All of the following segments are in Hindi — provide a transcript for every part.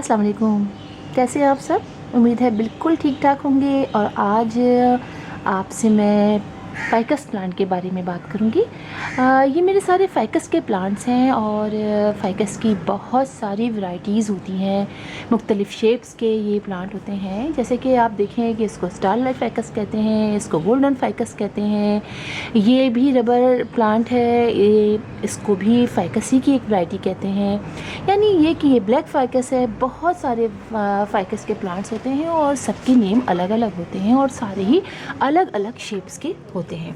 अस्सलाम वालेकुम। कैसे हैं आप सब? उम्मीद है बिल्कुल ठीक ठाक होंगे। और आज आपसे मैं फ़ाइकस प्लांट के बारे में बात करूंगी। ये मेरे सारे फ़ाइकस के प्लांट्स हैं और फ़ाइकस की बहुत सारी वैरायटीज़ होती हैं। मुख्तलिफ़ शेप्स के ये प्लांट होते हैं, जैसे कि आप देखें कि इसको स्टारलाइट फ़ाइकस कहते हैं, इसको गोल्डन फ़ाइकस कहते हैं। ये भी रबर प्लांट है, ये इसको भी फ़ाइकस ही की एक वैरायटी कहते हैं। यानी ये कि ये ब्लैक फ़ाइकस है। बहुत सारे फ़ाइकस के प्लांट्स होते हैं और सबके नेम अलग अलग होते हैं और सारे ही अलग अलग शेप्स के होते हैं।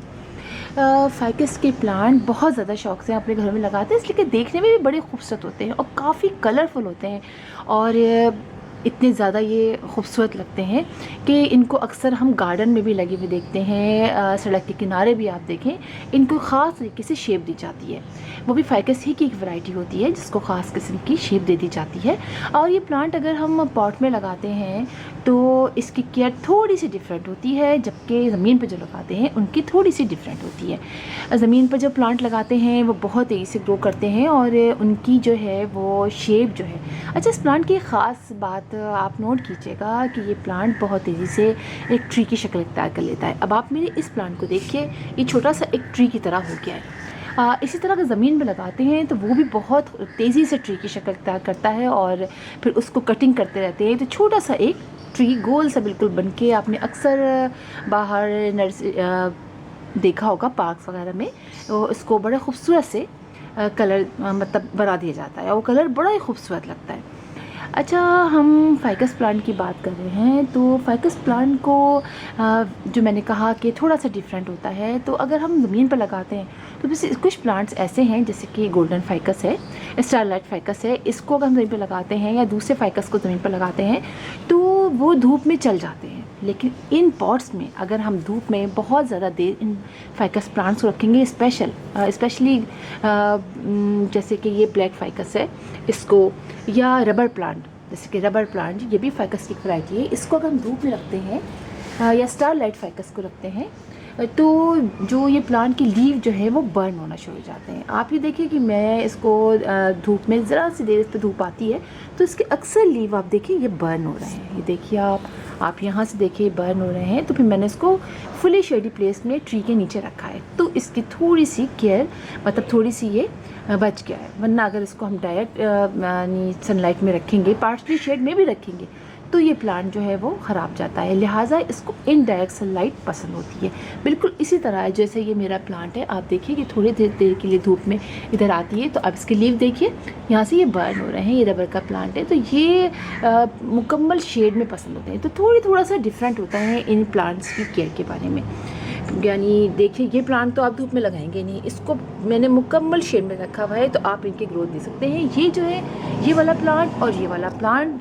फ़ाइकस के प्लांट बहुत ज़्यादा शौक से अपने घर में लगाते हैं, इसलिए कि देखने में भी बड़े खूबसूरत होते हैं और काफ़ी कलरफुल होते हैं। और इतने ज़्यादा ये खूबसूरत लगते हैं कि इनको अक्सर हम गार्डन में भी लगे हुए देखते हैं। सड़क के किनारे भी आप देखें, इनको ख़ास तरीके से शेप दी जाती है। वो भी फ़ाइकस ही की एक वैरायटी होती है जिसको ख़ास किस्म की शेप दे दी जाती है। और ये प्लांट अगर हम पॉट में लगाते हैं तो इसकी केयर थोड़ी सी डिफरेंट होती है, जबकि ज़मीन पर जो लगाते हैं उनकी थोड़ी सी डिफरेंट होती है। ज़मीन पर जो प्लांट लगाते हैं वो बहुत तेज़ी से ग्रो करते हैं और उनकी जो है वो शेप जो है। अच्छा, इस प्लांट की ख़ास बात आप नोट कीजिएगा कि ये प्लांट बहुत तेज़ी से एक ट्री की शक्ल इख्तियार कर लेता है। अब आप मेरे इस प्लांट को देखिए, ये छोटा सा एक ट्री की तरह हो गया है। इसी तरह अगर ज़मीन में लगाते हैं तो वो भी बहुत तेज़ी से ट्री की शक्ल इख्तियार करता है और फिर उसको कटिंग करते रहते हैं तो छोटा सा एक ट्री गोल सा बिल्कुल बन के आपने अक्सर बाहर देखा होगा पार्क्स वगैरह में। तो इसको बड़े खूबसूरत से कलर मतलब बना दिया जाता है और वो कलर बड़ा ही खूबसूरत लगता है। अच्छा, हम फ़ाइकस प्लांट की बात कर रहे हैं तो फ़ाइकस प्लांट को जो मैंने कहा कि थोड़ा सा डिफरेंट होता है। तो अगर हम ज़मीन पर लगाते हैं तो जैसे कुछ प्लांट्स ऐसे हैं जैसे कि गोल्डन फ़ाइकस है, स्टारलाइट फ़ाइकस है, इसको अगर हम ज़मीन पर लगाते हैं या दूसरे फ़ाइकस को ज़मीन पर लगाते हैं तो वो धूप में चल जाते हैं। लेकिन इन पॉट्स में अगर हम धूप में बहुत ज़्यादा देर इन फ़ाइकस प्लांट्स को रखेंगे, स्पेशली जैसे कि ये ब्लैक फ़ाइकस है इसको, या रबर प्लांट जैसे कि रबर प्लांट, ये भी फ़ाइकस की वैरायटी है। इसको अगर हम धूप में रखते हैं या स्टारलाइट फ़ाइकस को रखते हैं तो जो ये प्लांट की लीव जो है वो बर्न होना शुरू हो जाते हैं। आप ये देखिए कि मैं इसको धूप में ज़रा सी देर इस पर धूप आती है तो इसके अक्सर लीव आप देखिए ये बर्न हो रहे हैं। ये देखिए आप यहाँ से देखिए बर्न हो रहे हैं। तो फिर मैंने इसको फुली शेडी प्लेस में ट्री के नीचे रखा है तो इसकी थोड़ी सी केयर, मतलब थोड़ी सी ये बच गया है। वरना अगर इसको हम डायरेक्ट सनलाइट में रखेंगे, पार्शली शेड में भी रखेंगे तो ये प्लांट जो है वो ख़राब जाता है। लिहाजा इसको इनडायरेक्ट सनलाइट पसंद होती है। बिल्कुल इसी तरह जैसे ये मेरा प्लांट है, आप देखिए कि थोड़ी देर के लिए धूप में इधर आती है तो अब इसके लीव देखिए यहाँ से ये बर्न हो रहे हैं। ये रबर का प्लांट है तो ये मुकम्मल शेड में पसंद होते हैं। तो थोड़ा सा डिफरेंट होता है इन प्लांट्स की केयर के बारे में। यानी देखिए ये प्लांट तो आप धूप में लगाएंगे नहीं, इसको मैंने मुकम्मल शेड में रखा हुआ है तो आप इनकी ग्रोथ दे सकते हैं। ये जो है ये वाला प्लांट और ये वाला प्लांट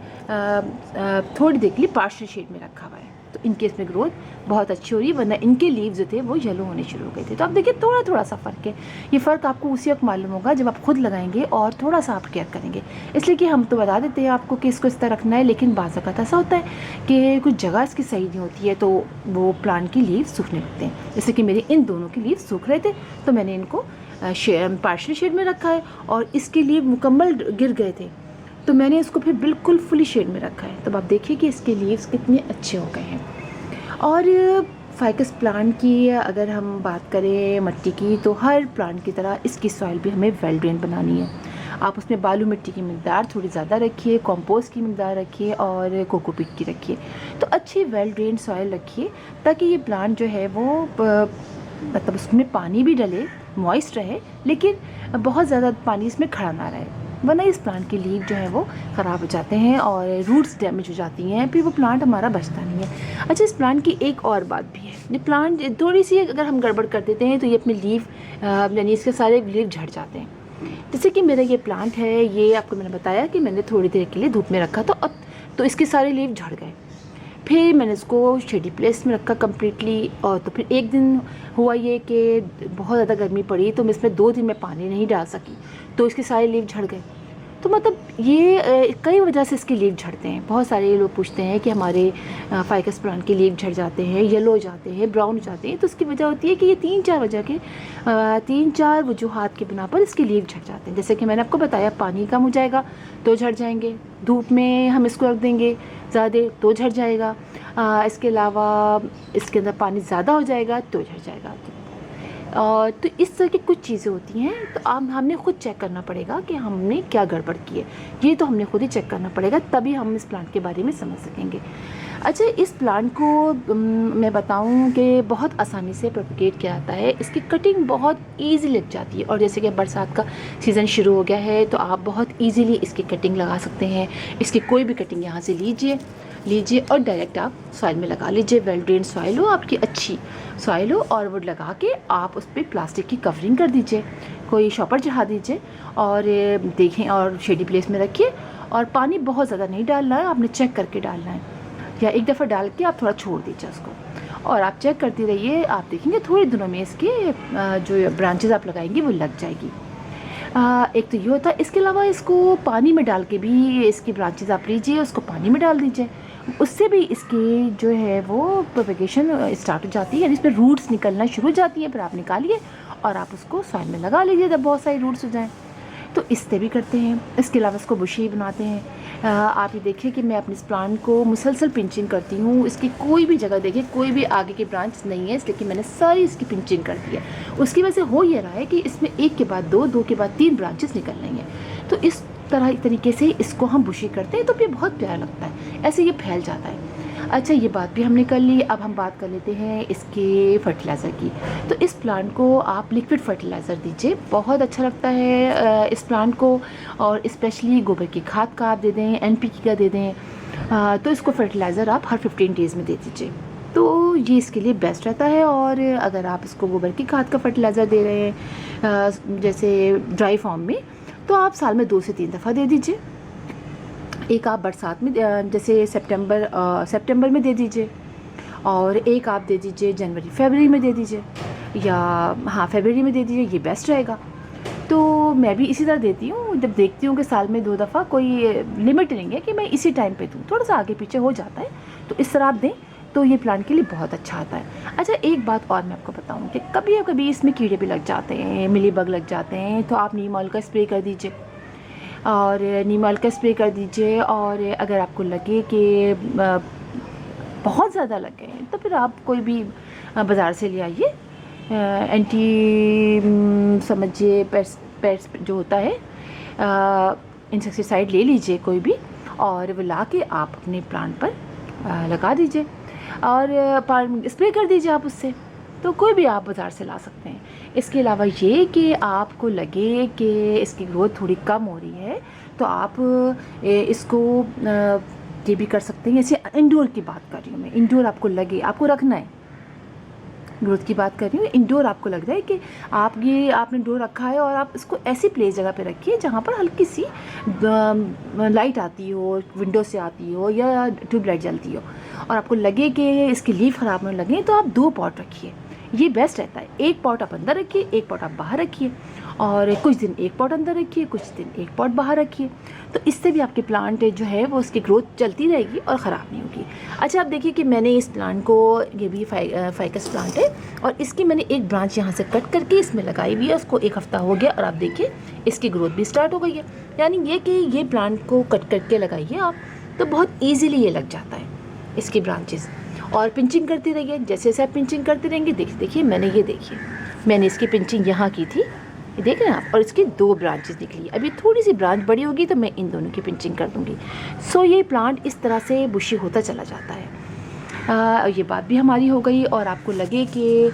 थोड़ी देर के लिए पार्शियल शेड में रखा हुआ है तो इनके इसमें ग्रोथ बहुत अच्छी हो रही है। वरना इनके लीव्स जो थे वो येलो होने शुरू हो गए थे। तो आप देखिए थोड़ा सा फ़र्क है। ये फ़र्क आपको उसी वक्त मालूम होगा जब आप खुद लगाएंगे और थोड़ा सा आप केयर करेंगे। इसलिए कि हम तो बता देते हैं आपको कि इसको इस तरह रखना है, लेकिन बाज़ औक़ात ऐसा होता है कि कुछ जगह इसकी सही नहीं होती है तो वो प्लांट की लीव सूखने लगते हैं। जैसे कि मेरे इन दोनों की लीव सूख रहे थे तो मैंने इनको पार्शियल शेड में रखा है और इसके लीव मुकम्मल गिर गए थे तो मैंने इसको फिर बिल्कुल फुली शेड में रखा है। तब आप देखिए कि इसके लीव्स कितने अच्छे हो गए हैं। और फ़ाइकस प्लांट की अगर हम बात करें मिट्टी की, तो हर प्लांट की तरह इसकी सॉइल भी हमें वेल ड्रेन बनानी है। आप उसमें बालू मिट्टी की मिक़दार थोड़ी ज़्यादा रखिए, कंपोस्ट की मिक़दार रखिए और कोकोपीट की रखिए। तो अच्छी वेल ड्रेन सॉइल रखिए ताकि ये प्लांट जो है वो मतलब उसमें पानी भी डले, मॉइस्ट रहे, लेकिन बहुत ज़्यादा पानी इसमें खड़ा ना रहे, वरना इस प्लांट के लीव जो है वो ख़राब हो जाते हैं और रूट्स डैमेज हो जाती हैं, फिर वो प्लांट हमारा बचता नहीं है। अच्छा, इस प्लांट की एक और बात भी है, ये प्लांट थोड़ी सी अगर हम गड़बड़ कर देते हैं तो ये अपने लीव यानी इसके सारे लीव झड़ जाते हैं। जैसे कि मेरा ये प्लांट है, ये आपको मैंने बताया कि मैंने थोड़ी देर के लिए धूप में रखा तो इसके सारे लीव झड़ गए। फिर मैंने इसको शेडी प्लेस में रखा कम्प्लीटली। और तो फिर एक दिन हुआ ये कि बहुत ज़्यादा गर्मी पड़ी तो मैं इसमें 2 दिन में पानी नहीं डाल सकी तो इसके सारे लीव झड़ गए। तो मतलब ये कई वजह से इसके लीव झड़ते हैं। बहुत सारे लोग पूछते हैं कि हमारे फ़ाइकस प्लांट के लीव झड़ जाते हैं, येलो हो जाते हैं, ब्राउन हो जाते हैं। तो उसकी वजह होती है कि ये 3-4 वजह के 3-4 वजूहात की बिना पर इसके लीव झड़ जाते हैं। जैसे कि मैंने आपको बताया, पानी कम हो जाएगा तो झड़ जाएंगे, धूप में हम इसको रख देंगे ज़्यादा देर तो झड़ जाएगा, इसके अलावा इसके अंदर पानी ज़्यादा हो जाएगा तो झड़ जाएगा। तो इस तरह की कुछ चीज़ें होती हैं, तो अब हमने खुद चेक करना पड़ेगा कि हमने क्या गड़बड़ की है। ये तो हमने खुद ही चेक करना पड़ेगा, तभी हम इस प्लांट के बारे में समझ सकेंगे। अच्छा, इस प्लांट को मैं बताऊं कि बहुत आसानी से प्रोपगेट किया जाता है। इसकी कटिंग बहुत ईज़ी लग जाती है, और जैसे कि बरसात का सीज़न शुरू हो गया है तो आप बहुत ईज़िली इसकी कटिंग लगा सकते हैं। इसकी कोई भी कटिंग यहाँ से लीजिए और डायरेक्ट आप सॉइल में लगा लीजिए। वेल ड्रेन सॉइल हो, आपकी अच्छी सॉइल हो, और वो लगा के आप उस पर प्लास्टिक की कवरिंग कर दीजिए, कोई शॉपर चढ़ा दीजिए और देखें, और शेडी प्लेस में रखिए। और पानी बहुत ज़्यादा नहीं डालना है, आपने चेक करके डालना है, या एक दफ़ा डाल के आप थोड़ा छोड़ दीजिए उसको, और आप चेक करते रहिए। आप देखेंगे थोड़े दिनों में इसके जो ब्रांचेस आप लगाएंगे वो लग जाएगी। एक तो ये होता है। इसके अलावा इसको पानी में डाल के भी इसकी ब्रांचेस आप लीजिए, उसको पानी में डाल दीजिए, उससे भी इसकी जो है वो प्रोपगेशन स्टार्ट हो जाती है, यानी इसमें रूट्स निकलना शुरू हो जाती है। फिर आप निकालिए और आप उसको सॉइल में लगा लीजिए जब बहुत सारी रूट्स हो जाएँ। तो इससे भी करते हैं। इसके अलावा इसको बुशी बनाते हैं। आप ये देखिए कि मैं अपने इस प्लांट को मुसलसल पिंचिंग करती हूँ। इसकी कोई भी जगह देखिए, कोई भी आगे की ब्रांच नहीं है, इसलिए कि मैंने सारी इसकी पिंचिंग कर दी है। उसकी वजह से हो ये रहा है कि इसमें एक के बाद दो के बाद 3 ब्रांचेस निकल रही हैं। तो इस तरीके से इसको हम बुशी करते हैं, तो ये बहुत प्यारा लगता है, ऐसे ये फैल जाता है। अच्छा, ये बात भी हमने कर ली। अब हम बात कर लेते हैं इसके फर्टिलाइज़र की। तो इस प्लांट को आप लिक्विड फर्टिलाइज़र दीजिए, बहुत अच्छा लगता है इस प्लांट को। और स्पेशली गोबर की खाद का आप दे दें, NPK का दे दें, तो इसको फर्टिलाइज़र आप हर 15 डेज़ में दे दीजिए, तो ये इसके लिए बेस्ट रहता है। और अगर आप इसको गोबर की खाद का फर्टिलाइज़र दे रहे हैं जैसे ड्राई फॉर्म में, तो आप साल में 2 से 3 दफ़ा दे दीजिए। एक आप बरसात में जैसे सितंबर में दे दीजिए, और एक आप दे दीजिए फरवरी में दे दीजिए, या फरवरी में दे दीजिए, ये बेस्ट रहेगा। तो मैं भी इसी तरह देती हूँ, जब देखती हूँ कि साल में 2 दफ़ा, कोई लिमिट नहीं है कि मैं इसी टाइम पे दूँ, थोड़ा सा आगे पीछे हो जाता है, तो इस तरह आप दें तो ये प्लांट के लिए बहुत अच्छा आता है। अच्छा, एक बात और मैं आपको बताऊँ कि कभी इसमें कीड़े भी लग जाते हैं, मिली बग लग जाते हैं, तो आप नीम ऑयल का स्प्रे कर दीजिए, और नीम ऑयल का स्प्रे कर दीजिए। और अगर आपको लगे कि बहुत ज़्यादा लग गए हैं, तो फिर आप कोई भी बाज़ार से ले आइए, समझिए पेट्स जो होता है, इंसेक्टिसाइड ले लीजिए कोई भी, और वो ला के आप अपने प्लांट पर लगा दीजिए, और स्प्रे कर दीजिए आप उससे। तो कोई भी आप बाज़ार से ला सकते हैं। इसके अलावा ये कि आपको लगे कि इसकी ग्रोथ थोड़ी कम हो रही है, तो आप इसको ये भी कर सकते हैं। जैसे इंडोर की बात कर रही हूँ मैं, इंडोर आपको लगे, आपको रखना है, ग्रोथ की बात कर रही हूँ। इंडोर आपको लग रहा है कि आपने डोर रखा है, और आप इसको ऐसी प्लेस जगह पे रखिए जहाँ पर हल्की सी लाइट आती हो, विंडो से आती हो, या ट्यूबलाइट जलती हो, और आपको लगे कि इसकी लीफ ख़राब होने लगे, तो आप 2 पॉट रखिए, ये बेस्ट रहता है। 1 पॉट आप अंदर रखिए, 1 पॉट आप बाहर रखिए, और कुछ दिन 1 पॉट अंदर रखिए, कुछ दिन 1 पॉट बाहर रखिए। तो इससे भी आपके प्लांट जो है वो उसकी ग्रोथ चलती रहेगी और ख़राब नहीं होगी। अच्छा, आप देखिए कि मैंने इस प्लांट को, ये भी फाइकस प्लांट है, और इसकी मैंने एक ब्रांच यहाँ से कट करके इसमें लगाई हुई है। उसको 1 हफ़्ता हो गया, और आप देखिए इसकी ग्रोथ भी स्टार्ट हो गई है। यानी ये कि ये प्लांट को कट करके लगाइए आप, तो बहुत ईजीली ये लग जाता है इसकी ब्रांचेस। और पिंचिंग करती रहिए, जैसे जैसे आप पिंचिंग करते रहेंगे। देखिए मैंने इसकी पिंचिंग यहाँ की थी, ये देख रहे हैं आप, और इसकी 2 ब्रांचेस निकली। अभी थोड़ी सी ब्रांच बड़ी होगी तो मैं इन दोनों की पिंचिंग कर दूँगी। सो ये प्लांट इस तरह से बुशी होता चला जाता है। ये बात भी हमारी हो गई। और आपको लगे कि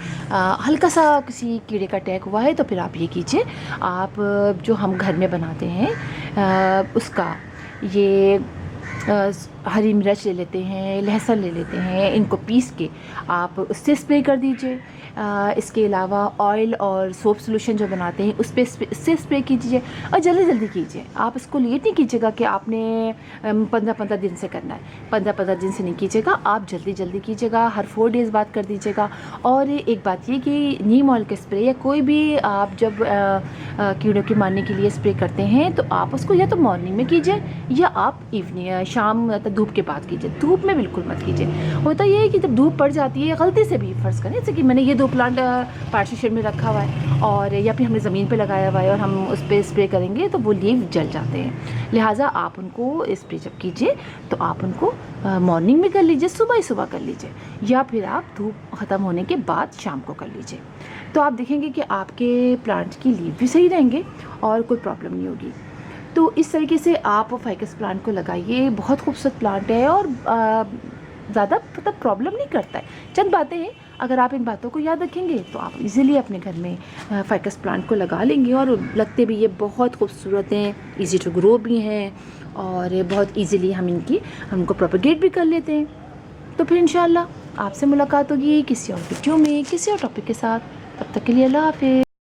हल्का सा किसी कीड़े का अटैक हुआ है, तो फिर आप ये कीजिए, आप जो हम घर में बनाते हैं उसका ये हरी मिर्च ले लेते हैं, लहसुन ले लेते हैं, इनको पीस के आप उससे स्प्रे कर दीजिए। इसके अलावा ऑयल और सोप सॉल्यूशन जो बनाते हैं उस पर इससे स्प्रे कीजिए, और जल्दी कीजिए। आप इसको लेट नहीं कीजिएगा कि आपने 15-15 दिन से करना है, 15-15 दिन से नहीं कीजिएगा, आप जल्दी कीजिएगा, हर 4 डेज़ बाद कर दीजिएगा। और एक बात ये कि नीम ऑयल का स्प्रे या कोई भी आप जब कीड़ों के मारने के लिए स्प्रे करते हैं, तो आप उसको या तो मॉर्निंग में कीजिए, या आप इवनिंग शाम धूप के बाद कीजिए। धूप में बिल्कुल मत कीजिए। होता ये है कि जब धूप पड़ जाती है, गलती से भी फ़र्ज़ करें, जैसे कि मैंने ये 2 प्लांट पार्टीशन में रखा हुआ है, और या फिर हमने ज़मीन पे लगाया हुआ है और हम उस पर स्प्रे करेंगे तो वो लीव जल जाते हैं। लिहाजा आप उनको स्प्रे जब कीजिए तो आप उनको मॉर्निंग में कर लीजिए, सुबह ही सुबह कर लीजिए, या फिर आप धूप ख़त्म होने के बाद शाम को कर लीजिए। तो आप देखेंगे कि आपके प्लांट्स की लीव भी सही रहेंगे और कोई प्रॉब्लम नहीं होगी। तो इस तरीके से आप फाइकस प्लांट को लगाइए। बहुत खूबसूरत प्लांट है और ज़्यादा मतलब प्रॉब्लम नहीं करता है। चंद बातें हैं, अगर आप इन बातों को याद रखेंगे तो आप इजीली अपने घर में फाइकस प्लांट को लगा लेंगे। और लगते भी ये बहुत खूबसूरत हैं, इजी टू ग्रो भी हैं और बहुत इजीली हम उनको प्रोपेगेट भी कर लेते हैं। तो फिर इंशाल्लाह आपसे मुलाकात होगी किसी और वीडियो में किसी और टॉपिक के साथ। तब तक के लिए अल्लाह हाफ़िज़।